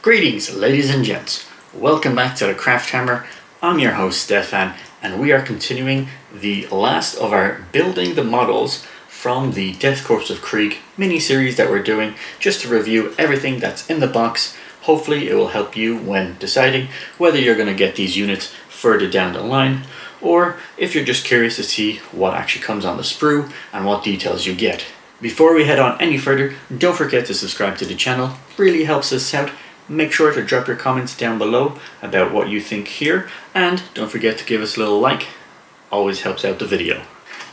Greetings, ladies and gents. Welcome back to the Craft Hammer. I'm your host, Stefan, and we are continuing the last of our Building the Models from the Death Korps of Krieg mini-series that we're doing, just to review everything that's in the box. Hopefully it will help you when deciding whether you're going to get these units further down the line, or if you're just curious to see what actually comes on the sprue and what details you get. Before we head on any further, don't forget to subscribe to the channel. Really helps us out. Make sure to drop your comments down below about what you think here, and don't forget to give us a little like. Always helps out the video.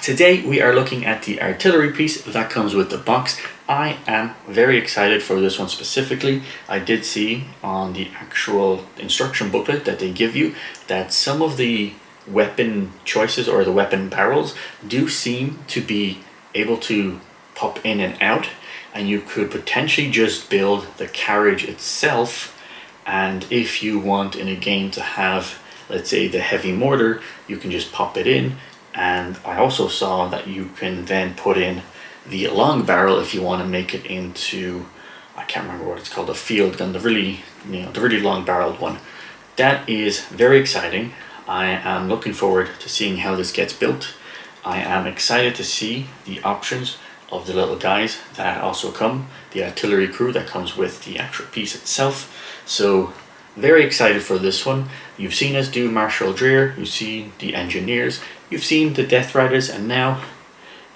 Today we are looking at the artillery piece that comes with the box. I am very excited for this one specifically. I did see on the actual instruction booklet that they give you that some of the weapon choices or the weapon barrels do seem to be able to pop in and out, and you could potentially just build the carriage itself. And if you want in a game to have, let's say, the heavy mortar, you can just pop it in. And I also saw that you can then put in the long barrel if you want to make it into, I can't remember what it's called, a field gun, the really long barreled one. That is very exciting. I am looking forward to seeing how this gets built. I am excited to see the options of the little guys that also come, the artillery crew that comes with the actual piece itself. So very excited for this one. You've seen us do Marshal Dreer, you've seen the engineers, you've seen the Death Riders, and now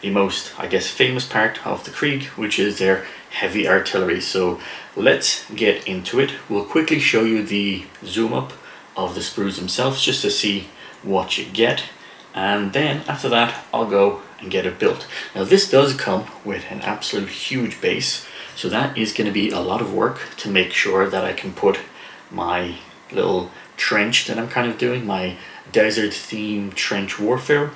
the most, I guess, famous part of the Krieg, which is their heavy artillery. So let's get into it. We'll quickly show you the zoom up of the sprues themselves just to see what you get, and then after that I'll go and get it built. Now this does come with an absolute huge base, so that is going to be a lot of work to make sure that I can put my little trench that I'm kind of doing, my desert theme trench warfare.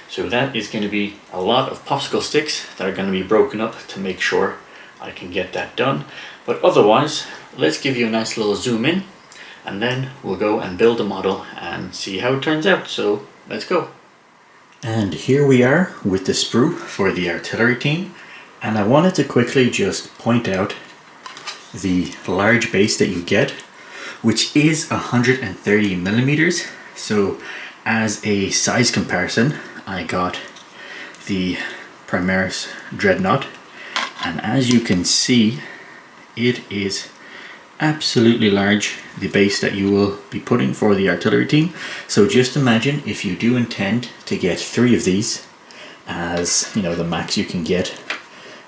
So that is going to be a lot of popsicle sticks that are going to be broken up to make sure I can get that done. But otherwise, let's give you a nice little zoom in, and then we'll go and build a model and see how it turns out. So let's go. And here we are with the sprue for the artillery team, and I wanted to quickly just point out the large base that you get, which is 130 millimeters. So as a size comparison, I got the Primaris Dreadnought, and as you can see, it is absolutely large, the base that you will be putting for the artillery team. So just imagine if you do intend to get 3 of these as, you know, the max you can get,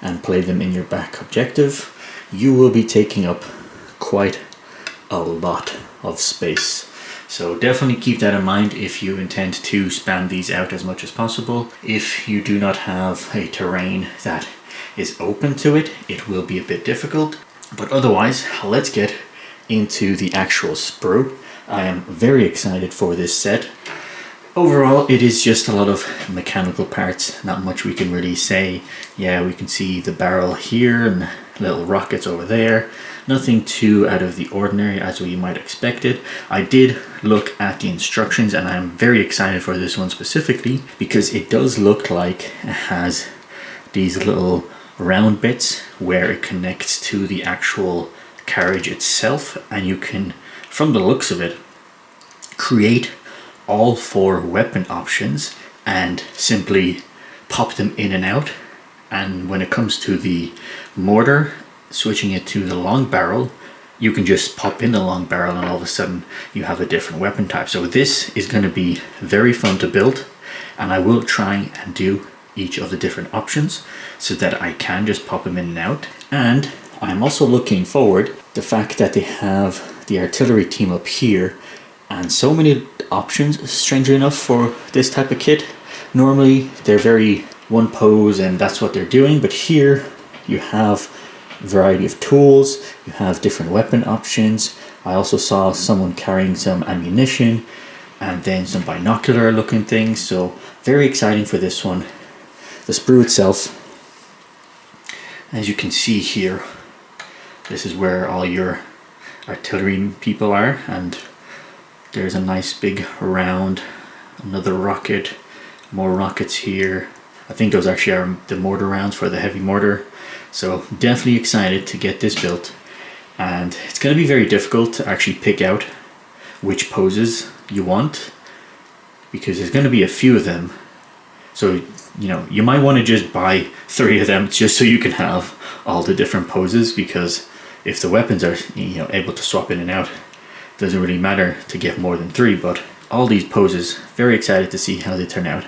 and play them in your back objective, you will be taking up quite a lot of space. So definitely keep that in mind if you intend to span these out as much as possible. If you do not have a terrain that is open to it, it will be a bit difficult. But otherwise, let's get into the actual sprue. I am very excited for this set. Overall, it is just a lot of mechanical parts, not much we can really say. Yeah, we can see the barrel here and little rockets over there. Nothing too out of the ordinary as we might expect it. I did look at the instructions, and I'm very excited for this one specifically because it does look like it has these little round bits where it connects to the actual carriage itself, and you can, from the looks of it, create all 4 weapon options and simply pop them in and out. And when it comes to the mortar, switching it to the long barrel, you can just pop in the long barrel and all of a sudden you have a different weapon type. So this is going to be very fun to build, and I will try and do each of the different options so that I can just pop them in and out. And I'm also looking forward the fact that they have the artillery team up here, and so many options, strangely enough, for this type of kit. Normally they're very one pose and that's what they're doing, but here you have a variety of tools, you have different weapon options. I also saw someone carrying some ammunition and then some binocular looking things, so very exciting for this one. The sprue itself, as you can see here, this is where all your artillery people are, and there's a nice big round, another rocket, more rockets here. I think those actually are the mortar rounds for the heavy mortar. So definitely excited to get this built. and it's going to be very difficult to actually pick out which poses you want, because there's going to be a few of them. So you might want to just buy 3 of them just so you can have all the different poses, because if the weapons are able to swap in and out, it doesn't really matter to get more than 3. But all these poses, very excited to see how they turn out.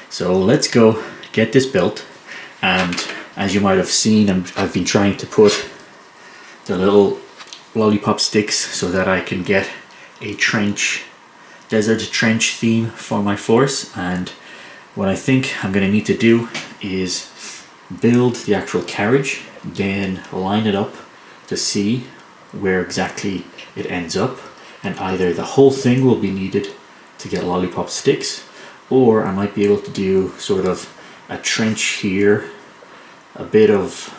So let's go get this built. And as you might have seen, I've been trying to put the little lollipop sticks so that I can get a desert trench theme for my force. And what I think I'm going to need to do is build the actual carriage, then line it up to see where exactly it ends up, and either the whole thing will be needed to get lollipop sticks, or I might be able to do sort of a trench here, a bit of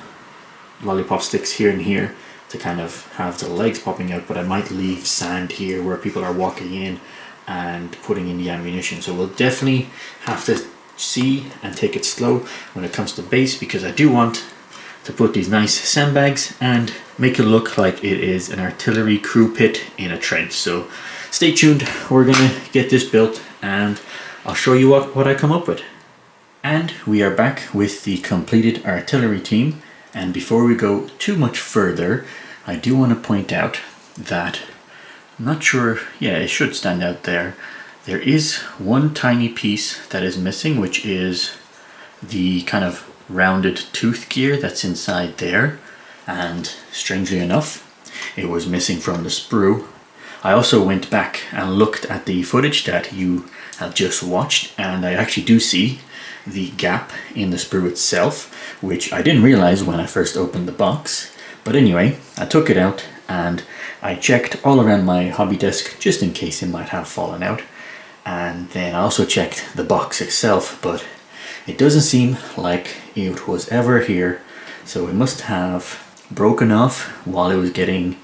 lollipop sticks here and here to kind of have the legs popping out, but I might leave sand here where people are walking in and putting in the ammunition. So we'll definitely have to see and take it slow when it comes to base, because I do want to put these nice sandbags and make it look like it is an artillery crew pit in a trench. So stay tuned, we're gonna get this built and I'll show you what I come up with. And we are back with the completed artillery team, and before we go too much further, I do want to point out that I'm not sure, yeah, it should stand out there. There is one tiny piece that is missing, which is the kind of rounded tooth gear that's inside there, and strangely enough it was missing from the sprue. I also went back and looked at the footage that you have just watched, and I actually do see the gap in the sprue itself, which I didn't realize when I first opened the box. But anyway, I took it out and I checked all around my hobby desk just in case it might have fallen out, and then I also checked the box itself, but it doesn't seem like it was ever here, so it must have broken off while it was getting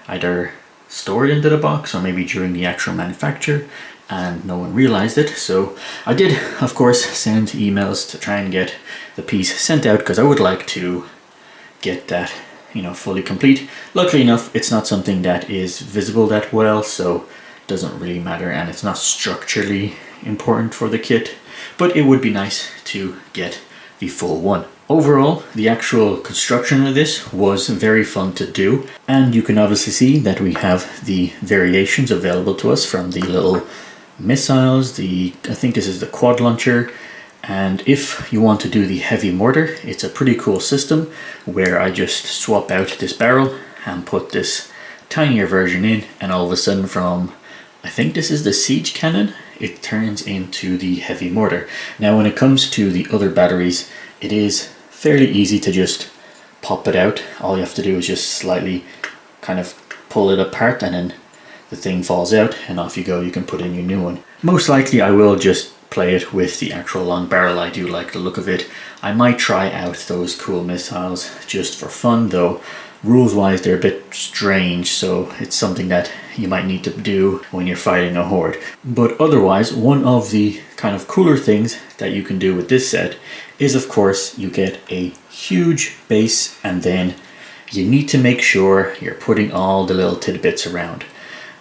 either stored into the box or maybe during the actual manufacture, and no one realized it. So I did, of course, send emails to try and get the piece sent out, because I would like to get that fully complete. Luckily enough, it's not something that is visible that well, so it doesn't really matter, and it's not structurally important for the kit, but it would be nice to get the full one. Overall, the actual construction of this was very fun to do, and you can obviously see that we have the variations available to us from the little missiles, I think this is the quad launcher, and if you want to do the heavy mortar, it's a pretty cool system where I just swap out this barrel and put this tinier version in, and all of a sudden from, I think this is the siege cannon, it turns into the heavy mortar. Now when it comes to the other batteries, it is fairly easy to just pop it out. All you have to do is just slightly kind of pull it apart, and then the thing falls out and off you go. You can put in your new one. Most likely I will just play it with the actual long barrel. I do like the look of it. I might try out those cool missiles just for fun, though rules wise they're a bit strange, so it's something that you might need to do when you're fighting a horde. But otherwise, one of the kind of cooler things that you can do with this set is, of course, you get a huge base, and then you need to make sure you're putting all the little tidbits around.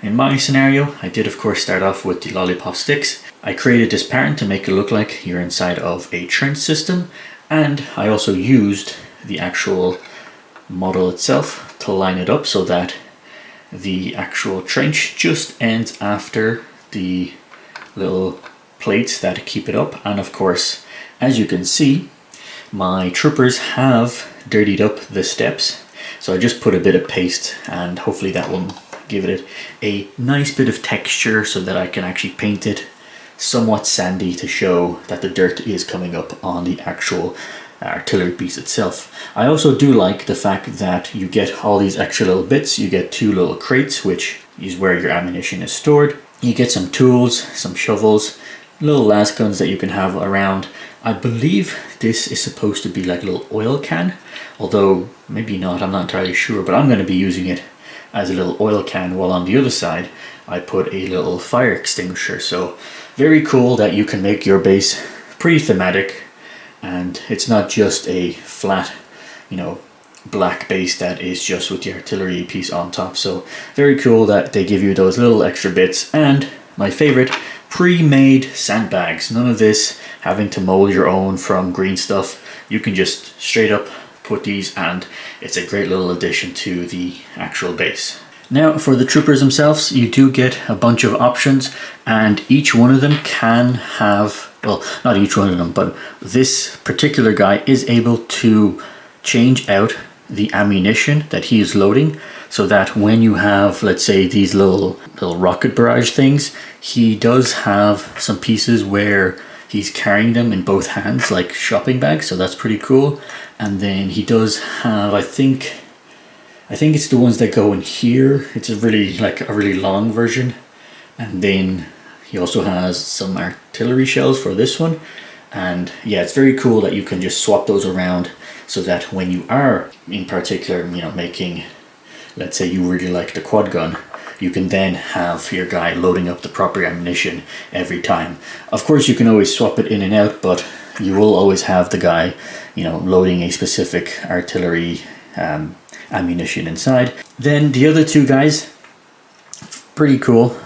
In my scenario, I did of course start off with the lollipop sticks. I created this pattern to make it look like you're inside of a trench system, and I also used the actual model itself to line it up so that the actual trench just ends after the little plates that keep it up. And of course, as you can see, my troopers have dirtied up the steps, so I just put a bit of paste, and hopefully that will give it a nice bit of texture so that I can actually paint it somewhat sandy to show that the dirt is coming up on the actual artillery piece itself. I also do like the fact that you get all these extra little bits. You get 2 little crates, which is where your ammunition is stored. You get some tools, some shovels, little las guns that you can have around. I believe this is supposed to be like a little oil can, although maybe not, I'm not entirely sure, but I'm going to be using it as a little oil can, while on the other side I put a little fire extinguisher. So very cool that you can make your base pretty thematic, and it's not just a flat, black base that is just with the artillery piece on top. So very cool that they give you those little extra bits. And my favorite, pre-made sandbags. None of this having to mold your own from green stuff. You can just straight up put these, and it's a great little addition to the actual base. Now for the troopers themselves, you do get a bunch of options, and each one of them can have, well, not each one of them, but this particular guy is able to change out the ammunition that he is loading, so that when you have, let's say, these little rocket barrage things, he does have some pieces where he's carrying them in both hands like shopping bags, so that's pretty cool. And then he does have, I think it's the ones that go in here. It's a really long version. And then he also has some artillery shells for this one. And yeah, it's very cool that you can just swap those around, so that when you are in particular, making, let's say you really like the quad gun, you can then have your guy loading up the proper ammunition every time. Of course, you can always swap it in and out, but you will always have the guy, loading a specific artillery ammunition inside. Then the other two guys, pretty cool.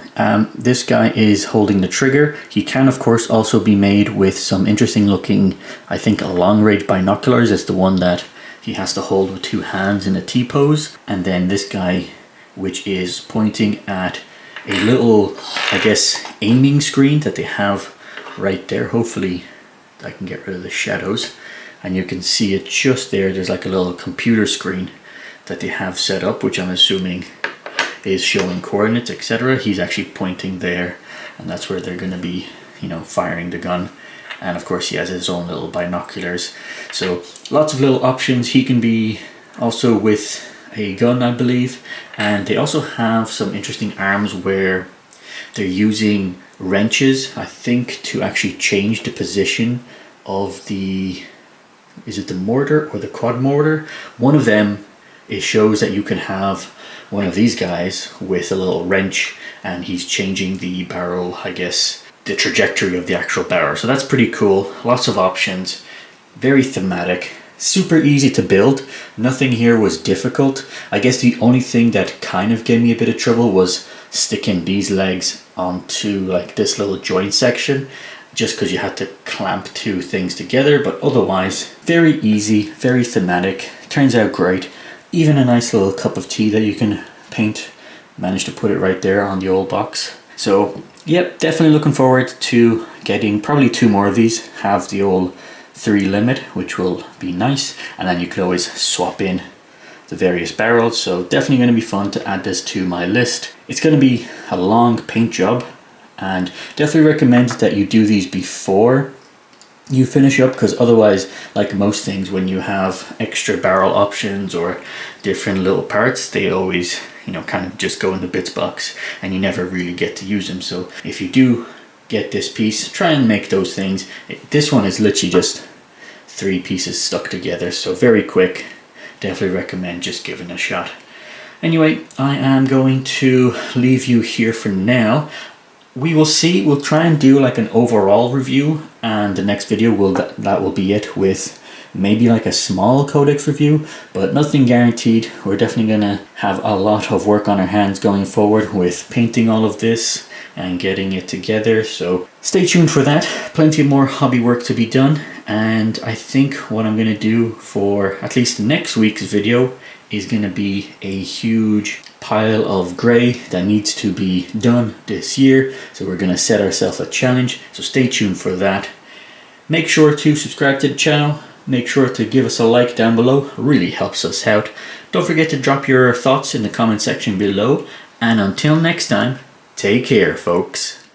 This guy is holding the trigger. He can of course also be made with some interesting looking, I think, long range binoculars. It's the one that he has to hold with two hands in a T pose. And then this guy, which is pointing at a little, I guess, aiming screen that they have right there. Hopefully I can get rid of the shadows and you can see it just there. There's like a little computer screen that they have set up, which I'm assuming is showing coordinates, etc. He's actually pointing there, and that's where they're going to be, firing the gun. And of course he has his own little binoculars. So lots of little options. He can be also with a gun, I believe. And they also have some interesting arms where they're using wrenches, I think, to actually change the position of the, is it the mortar or the quad mortar? One of them, it shows that you can have one of these guys with a little wrench, and he's changing the barrel, I guess, the trajectory of the actual barrel. So that's pretty cool. Lots of options, very thematic, super easy to build. Nothing here was difficult. I guess the only thing that kind of gave me a bit of trouble was sticking these legs onto like this little joint section, just because you had to clamp two things together. But otherwise, very easy, very thematic, turns out great. Even a nice little cup of tea that you can paint. Managed to put it right there on the old box. So yep, definitely looking forward to getting probably 2 more of these. Have the old 3 limit, which will be nice, and then you could always swap in the various barrels. So definitely going to be fun to add this to my list. It's going to be a long paint job, and definitely recommend that you do these before you finish up, because otherwise, like most things, when you have extra barrel options or different little parts, they always, kind of just go in the bits box and you never really get to use them. So if you do get this piece, try and make those things. This one is literally just 3 pieces stuck together, so very quick. Definitely recommend just giving it a shot. Anyway, I am going to leave you here for now. We will see. We'll try and do like an overall review, and the next video that will be it, with maybe like a small codex review, but nothing guaranteed. We're definitely gonna have a lot of work on our hands going forward with painting all of this and getting it together, so stay tuned for that. Plenty more hobby work to be done, and I think what I'm gonna do for at least next week's video is gonna be a huge pile of grey that needs to be done this year. So we're gonna set ourselves a challenge, so stay tuned for that. Make sure to subscribe to the channel. Make sure to give us a like down below, it really helps us out. Don't forget to drop your thoughts in the comment section below, and until next time, take care folks.